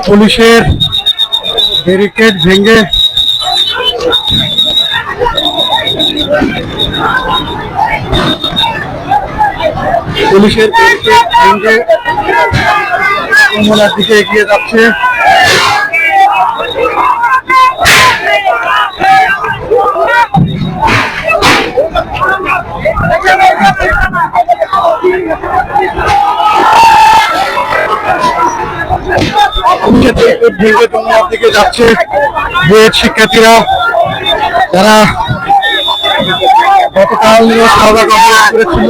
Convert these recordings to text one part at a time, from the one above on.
পুলিশের ব্যারিকেড ভেঙে যমুনার দিকে এগিয়ে যাচ্ছে। ভেঙে যমুনার দিকে যাচ্ছে বুয়েট শিক্ষার্থীরা, যারা গতকাল নিয়ে শাহবাগ অবরোধ করেছিল।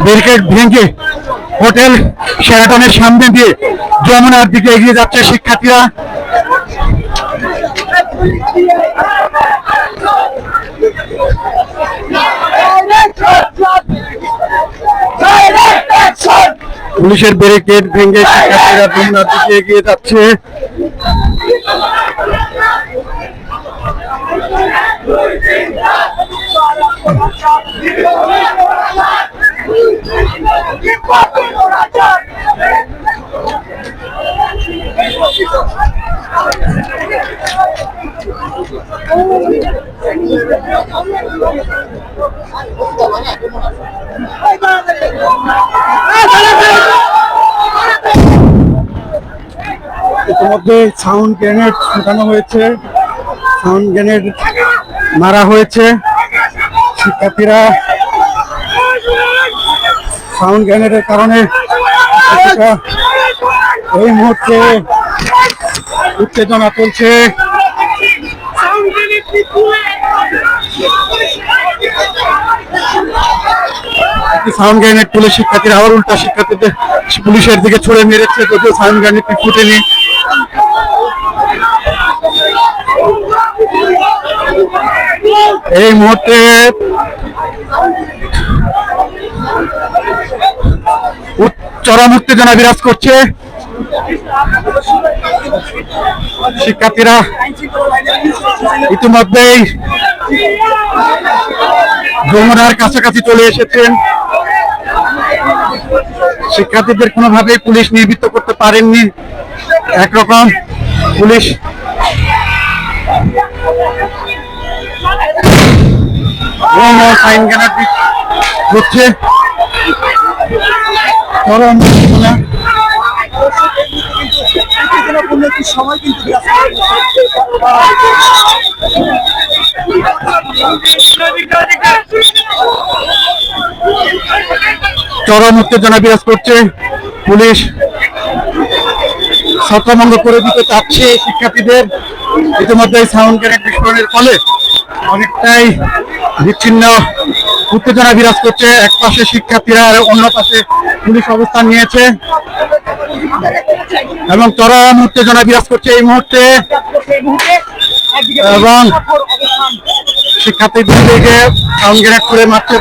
ব্যারিকেড ভেঙে হোটেল শেরাটনের সামনে দিয়ে যমুনার দিকে এগিয়ে যাচ্ছে শিক্ষার্থীরা। পুলিশের ব্যারিকেড ভেঙে শিক্ষার্থীরা যমুনার দিকে এগিয়ে যাচ্ছে। ইতিমধ্যে সাউন্ড গ্রেনেড ছোটানো হয়েছে, সাউন্ড গ্রেনেড মারা হয়েছে। শিক্ষার্থীরা সাউন্ড গ্রেনেডের কারণে এই মুহূর্তে উত্তেজনা চলছে। সাউন্ড গ্রেনেড তুলে শিক্ষার্থীরা আবার উল্টা শিক্ষার্থীদের পুলিশের দিকে ছুড়ে মেরেছে, যদিও সাউন্ড গ্রেনেডটি ফুটেনি। এই মুহূর্তে চরম উত্তেজনা বিরাজ করছে। শিক্ষার্থীরা ইতিমধ্যেই যমুনার কাছাকাছি চলে এসেছেন। শিক্ষার্থীদের কোনোভাবেই পুলিশ নির্বৃত্ত করতে পারেননি। একরকম পুলিশ হচ্ছে চরম সময় কিন্তু চরম উত্তেজনা বিরাজ করছে। পুলিশ ছত্রভঙ্গ করে দিতে চাচ্ছে শিক্ষার্থীদের। ইতিমধ্যে সাউন্ড গ্রেনেড বিস্ফোরণের ফলে অনেকটাই বিচ্ছিন্ন উত্তেজনা বিরাজ করছে। এক পাশে শিক্ষার্থীরা আর অন্য পাশে পুলিশ অবস্থান নিয়েছে এবং চরম উত্তেজনা বিরাজ করছে এই মুহূর্তে। এবং শিক্ষার্থীদের দিকে সাউন্ড গ্রেনেড ছুড়ে মারছে,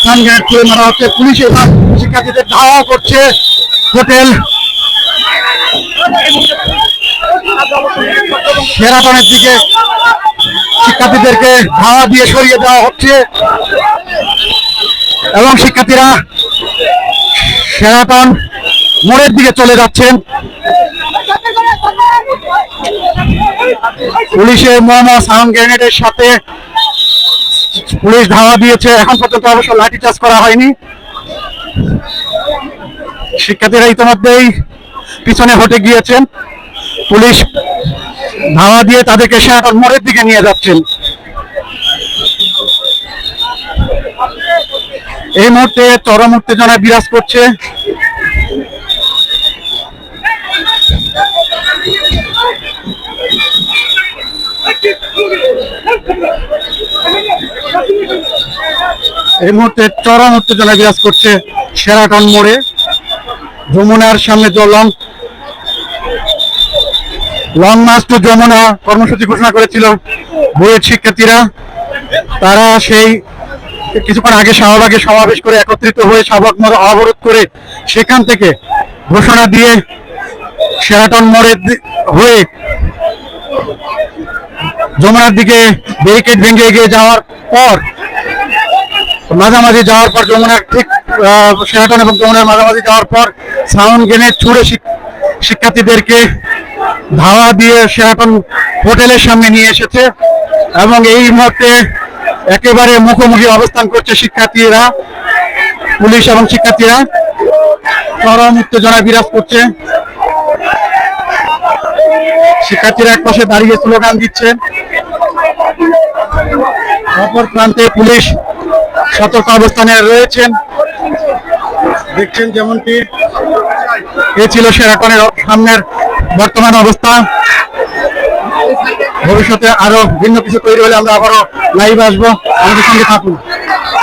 সাউন্ড গ্রেনেড ছুড়ে মারা হচ্ছে। পুলিশ এবার শিক্ষার্থীদের ধাওয়া করছে। হোটেল শেরাটনের দিকে শিক্ষার্থীদেরকে ধাওয়া দিয়ে সরিয়ে দেওয়া হচ্ছে এবং শিক্ষার্থীরা শেরাটন মোড়ের দিকে চলে যাচ্ছেন। পুলিশের মোমো সাউন্ড গ্রেনেডের সাথে পুলিশ ধাওয়া দিয়েছে। এখন পর্যন্ত অবশ্য লাঠিচার্জ করা হয়নি। শিক্ষার্থীরা ইতিমধ্যেই পিছনে হটে গিয়েছেন। পুলিশ ধাওয়া দিয়ে তাদেরকে শেরাটন মোড়ের দিকে নিয়ে যাচ্ছেন। এই মুহূর্তে চরম উত্তেজনা বিরাজ করছে। এই মুহূর্তে চরম উত্তেজনা বিরাজ করছে শেরাটন মোড়ে। যমুনার সামনে লং মার্চ টু যমুনা কর্মসূচি ঘোষণা করেছিল বুয়েট শিক্ষার্থীরা। তারা সেই কিছুক্ষণ আগে শাহবাগে সমাবেশ করে একত্রিত হয়ে শাহবাগ মোড় অবরোধ করে সেখান থেকে ঘোষণা দিয়ে শেরাটন মোড়ে হয়ে যমুনার দিকে ব্যারিকেড ভেঙে এগিয়ে যাওয়ার পর মাঝামাঝি যাওয়ার পর যমুনার ঠিক শেরাটন এবং যমুনার মাঝামাঝি যাওয়ার পর সাউন্ড গ্রেনেড ছুড়ে শিক্ষার্থীদেরকে ধাওয়া দিয়ে শেরাটন হোটেলের সামনে নিয়ে এসেছে এবং এই মুহূর্তে একেবারে মুখোমুখি অবস্থান করছে শিক্ষার্থীরা, পুলিশ এবং শিক্ষার্থীরা। চরম উত্তেজনা বিরাজ করছে। শিক্ষার্থীরা এক পাশে দাঁড়িয়ে স্লোগান দিচ্ছে, অপর প্রান্তে পুলিশ সতর্ক অবস্থানে রয়েছেন। দেখছেন যেমনটি এ ছিল শেরাটনের সামনের বর্তমান অবস্থা। ভবিষ্যতে আরো ভিন্ন কিছু তৈরি হলে আমরা আবারও লাইভ আসবো, আমাদের সঙ্গে থাকুন।